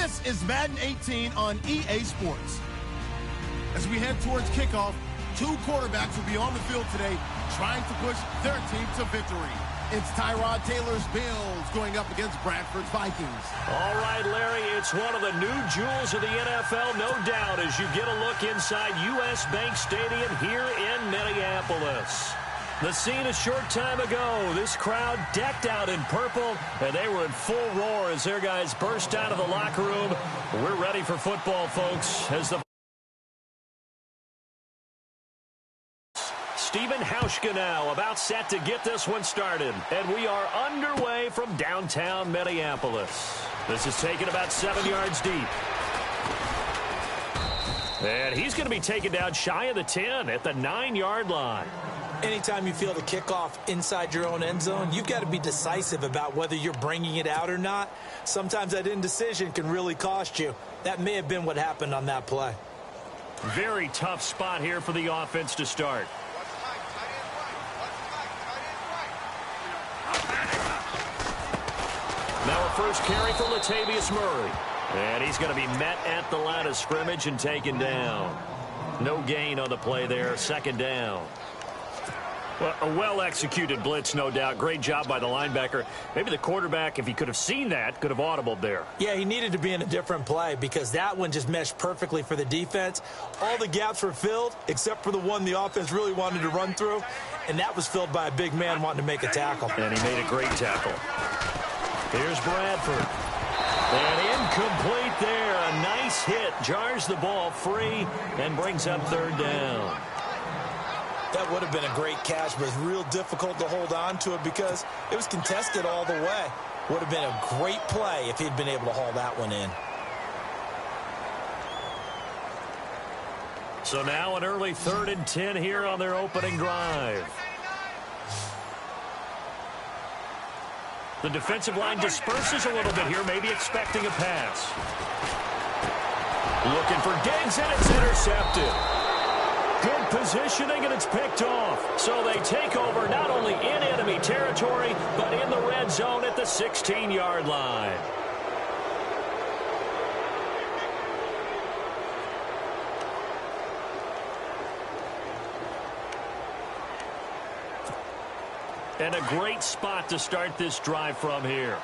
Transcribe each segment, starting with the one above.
This is Madden 18 on EA Sports. As we head towards kickoff, two quarterbacks will be on the field today trying to push their team to victory. It's Tyrod Taylor's Bills going up against Bradford's Vikings. All right, Larry, it's one of the new jewels of the NFL, no doubt, as you get a look inside U.S. Bank Stadium here in Minneapolis. The scene a short time ago, this crowd decked out in purple, and they were in full roar as their guys burst out of the locker room. We're ready for football, folks, as the Stephen Hauschka now about set to get this one started. And we are underway from downtown Minneapolis. This is taken about 7 yards deep. And he's going to be taken down shy of the 10 at the 9-yard line. Anytime you feel the kickoff inside your own end zone, you've got to be decisive about whether you're bringing it out or not. Sometimes that indecision can really cost you. That may have been what happened on that play. Very tough spot here for the offense to start. Now a first carry for Latavius Murray. And he's going to be met at the line of scrimmage and taken down. No gain on the play there, second down. Well, a well-executed blitz, no doubt. Great job by the linebacker. Maybe the quarterback, if he could have seen that, could have audibled there. Yeah, he needed to be in a different play because that one just meshed perfectly for the defense. All the gaps were filled except for the one the offense really wanted to run through, and that was filled by a big man wanting to make a tackle. And he made a great tackle. Here's Bradford. And incomplete there. A nice hit. Jars the ball free and brings up third down. That would have been a great catch, but it's real difficult to hold on to it because it was contested all the way. Would have been a great play if he'd been able to haul that one in. So now an early 3rd and 10 here on their opening drive. The defensive line disperses a little bit here, maybe expecting a pass. Looking for Diggs, and it's intercepted. Good positioning, and it's picked off. So they take over not only in enemy territory, but in the red zone at the 16-yard line. And a great spot to start this drive from here.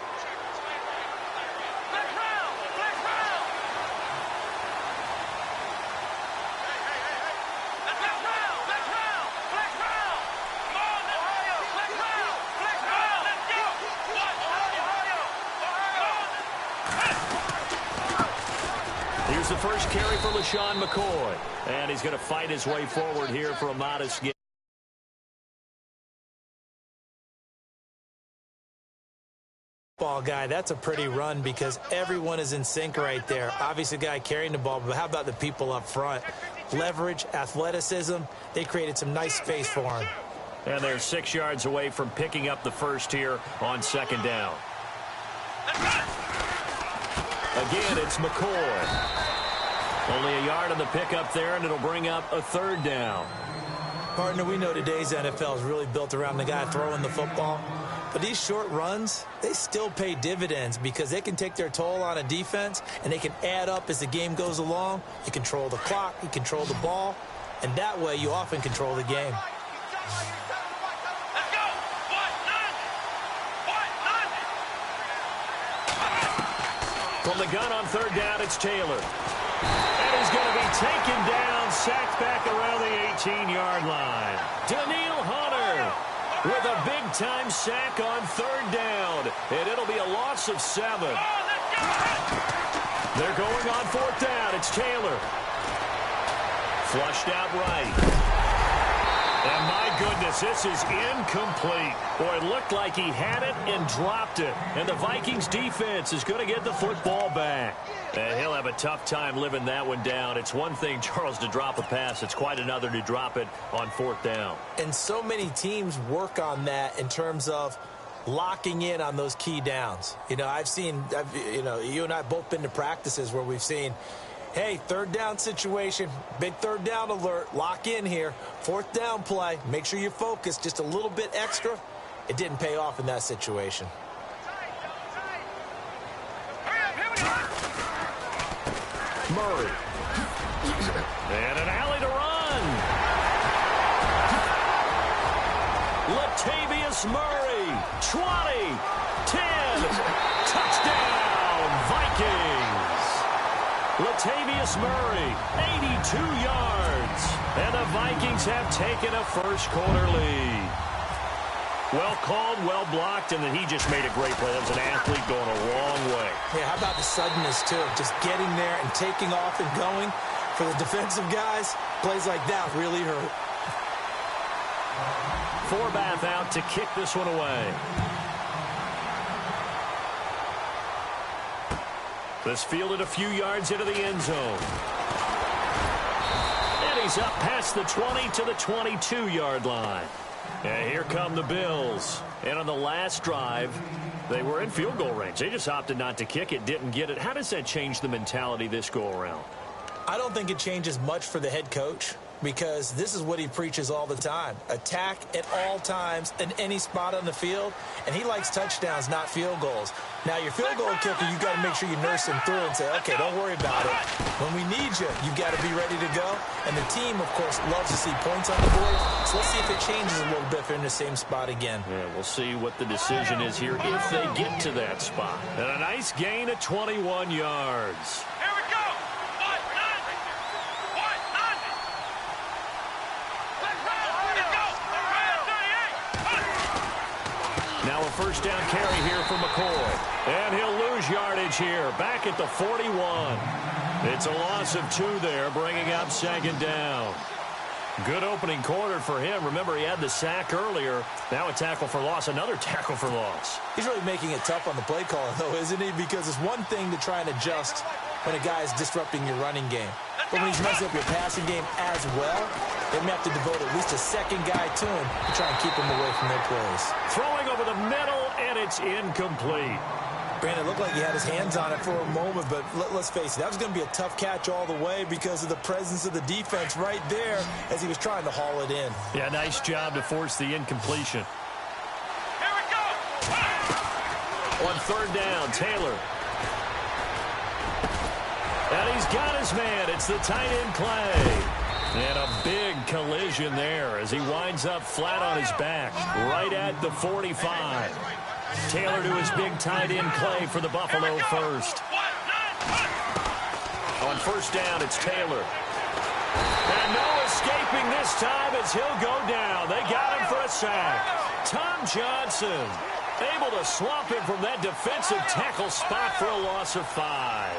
Here's the first carry for LaShawn McCoy. And he's going to fight his way forward here for a modest gain. Ball guy, that's a pretty run because everyone is in sync right there. Obviously, the guy carrying the ball, but how about the people up front? Leverage, athleticism, they created some nice space for him. And they're 6 yards away from picking up the first here on second down. Again, it's McCoy. Only a yard on the pickup there, and it'll bring up a third down. Partner, we know today's NFL is really built around the guy throwing the football. But these short runs, they still pay dividends because they can take their toll on a defense, and they can add up as the game goes along. You control the clock, you control the ball, and that way you often control the game. From the gun on third down, it's Taylor. And he's going to be taken down, sacked back around the 18-yard line. Daniil Hunter with a big-time sack on third down. And it'll be a loss of 7. They're going on fourth down. It's Taylor. Flushed out right. And my goodness, this is incomplete. Boy, it looked like he had it and dropped it. And the Vikings defense is going to get the football back. And he'll have a tough time living that one down. It's one thing, Charles, to drop a pass. It's quite another to drop it on fourth down. And so many teams work on that in terms of locking in on those key downs. You know, you and I both been to practices where we've seen, hey, third down situation, big third down alert, lock in here. Fourth down play, make sure you focus just a little bit extra. It didn't pay off in that situation. Murray. And an alley to run. Latavius Murray. 20. 10. Touchdown, Vikings. Latavius Murray, 82 yards. And the Vikings have taken a first-quarter lead. Well called, well blocked, and then he just made a great play. That was an athlete going a long way. Yeah, how about the suddenness, too? Just getting there and taking off and going. For the defensive guys, plays like that really hurt. Forbath out to kick this one away. This fielded a few yards into the end zone. And he's up past the 20 to the 22-yard line. And here come the Bills. And on the last drive, they were in field goal range. They just opted not to kick it, didn't get it. How does that change the mentality this go-around? I don't think it changes much for the head coach because this is what he preaches all the time. Attack at all times in any spot on the field, and he likes touchdowns, not field goals. Now, your field goal kicker, you got to make sure you nurse him through and say, okay, don't worry about it. When we need you, you got to be ready to go. And the team, of course, loves to see points on the board. So let's see if it changes a little bit if they're in the same spot again. Yeah, we'll see what the decision is here if they get to that spot. And a nice gain of 21 yards. Now a first down carry here for McCoy. And he'll lose yardage here. Back at the 41. It's a loss of 2 there, bringing up second down. Good opening quarter for him. Remember, he had the sack earlier. Now a tackle for loss, another tackle for loss. He's really making it tough on the play caller, though, isn't he? Because it's one thing to try and adjust when a guy is disrupting your running game. But when he's messing up your passing game as well, they may have to devote at least a second guy to him to try and keep him away from their plays. Throwing over the middle, and it's incomplete. Brandon, it looked like he had his hands on it for a moment, but let's face it, that was going to be a tough catch all the way because of the presence of the defense right there as he was trying to haul it in. Yeah, nice job to force the incompletion. Here we go! On third down, Taylor. And he's got his man. It's the tight end Clay. And a big collision there as he winds up flat on his back right at the 45. Taylor to his big tight end Clay for the Buffalo first. On first down, it's Taylor. And no escaping this time as he'll go down. They got him for a sack. Tom Johnson able to swamp him from that defensive tackle spot for a loss of 5.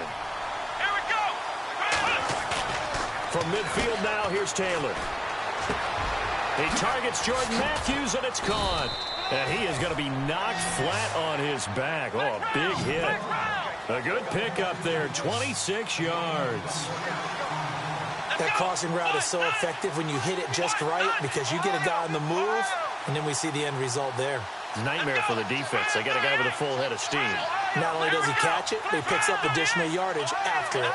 From midfield now, here's Taylor. He targets Jordan Matthews, and it's caught. And he is going to be knocked flat on his back. Oh, a big hit. A good pickup there, 26 yards. That crossing route is so effective when you hit it just right because you get a guy on the move, and then we see the end result there. Nightmare for the defense. They got a guy with a full head of steam. Not only does he catch it, but he picks up additional yardage after it.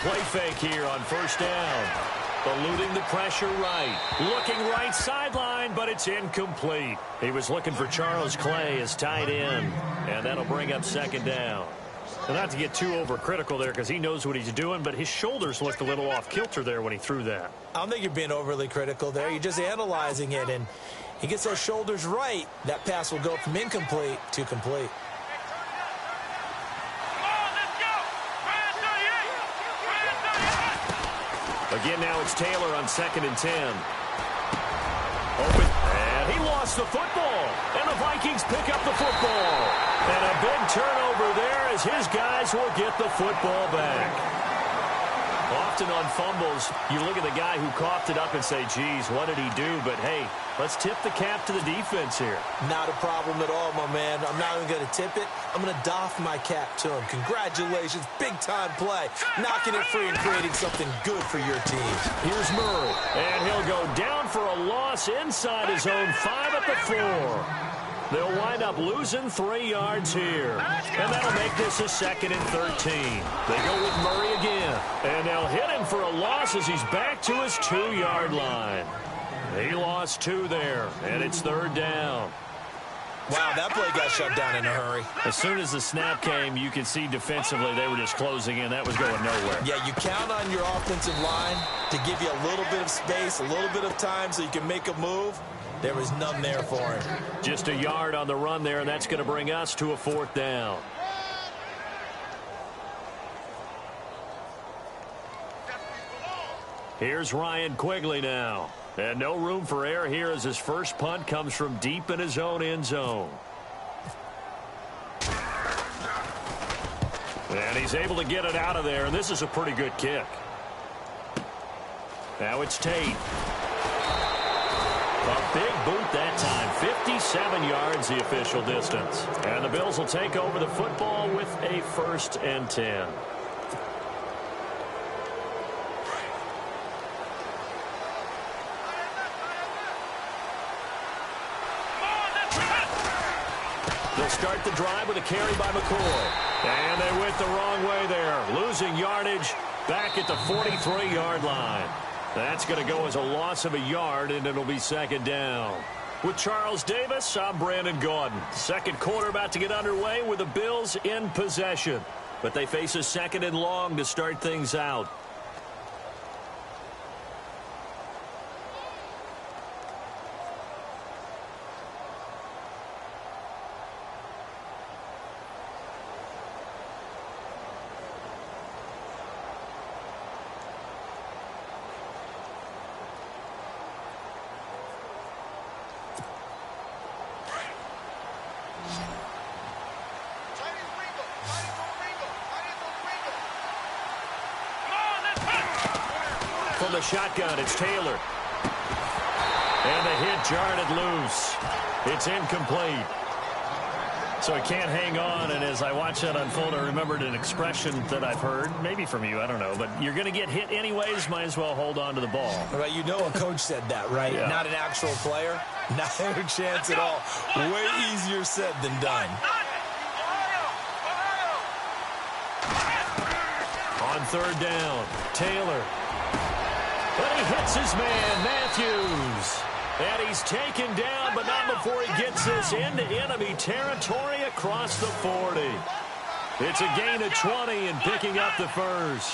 Play fake here on first down. Eluding the pressure right. Looking right sideline, but it's incomplete. He was looking for Charles Clay as tight end, and that'll bring up second down. Well, not to get too overcritical there because he knows what he's doing, but his shoulders looked a little off kilter there when he threw that. I don't think you're being overly critical there. You're just analyzing it, and he gets those shoulders right. That pass will go from incomplete to complete. Again, now it's Taylor on 2nd and 10. Open, and he lost the football. And the Vikings pick up the football. And a big turnover there as his guys will get the football back. Often on fumbles, you look at the guy who coughed it up and say, geez, what did he do? But, hey, let's tip the cap to the defense here. Not a problem at all, my man. I'm not even going to tip it. I'm going to doff my cap to him. Congratulations. Big-time play. Knocking it free and creating something good for your team. Here's Murray. And he'll go down for a loss inside his own 5 at the 4. They'll wind up losing 3 yards here. And that'll make this a 2nd and 13. They go with Murray again. And they'll hit him for a loss as he's back to his 2-yard line. He lost 2 there, and it's 3rd down. Wow, that play got shut down in a hurry. As soon as the snap came, you could see defensively they were just closing in. That was going nowhere. Yeah, you count on your offensive line to give you a little bit of space, a little bit of time so you can make a move. There was none there for him. Just a yard on the run there, and that's going to bring us to a 4th down. Here's Ryan Quigley now. And no room for error here as his first punt comes from deep in his own end zone. And he's able to get it out of there, and this is a pretty good kick. Now it's Tate. A big boot that time. 57 yards the official distance. And the Bills will take over the football with a 1st and 10. They'll start the drive with a carry by McCoy. And they went the wrong way there. Losing yardage back at the 43-yard line. That's going to go as a loss of a yard, and it'll be 2nd down. With Charles Davis, I'm Brandon Gaudin. 2nd quarter about to get underway with the Bills in possession. But they face a 2nd and long to start things out. From the shotgun, it's Taylor. And the hit jarred it loose. It's incomplete. So he can't hang on, and as I watch that unfold, I remembered an expression that I've heard, maybe from you, I don't know, but you're going to get hit anyways, might as well hold on to the ball. Right, you know a coach said that, right? Yeah. Not an actual player. Not a chance at all. Way easier said than done. On 3rd down, Taylor. But he hits his man, Matthews. And he's taken down, but not before he gets this into enemy territory across the 40. It's a gain of 20 and picking up the 1st.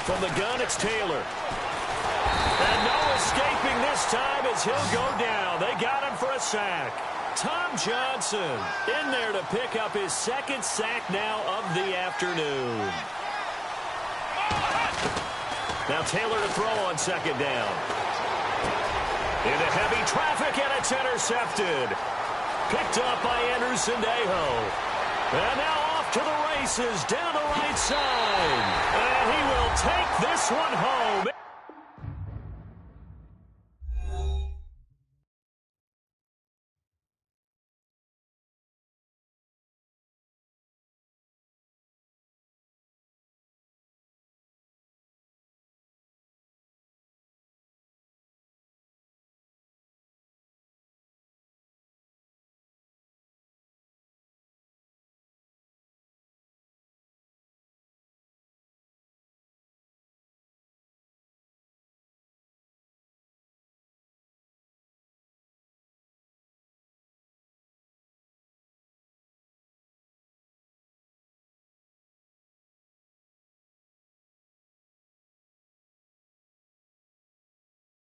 From the gun, it's Taylor. And no escaping this time as he'll go down. They got him for a sack. Tom Johnson in there to pick up his 2nd sack now of the afternoon. Now Taylor to throw on 2nd down. Into heavy traffic, and it's intercepted. Picked up by Anderson Dejo. And now off to the races down the right side. And he will take this one home.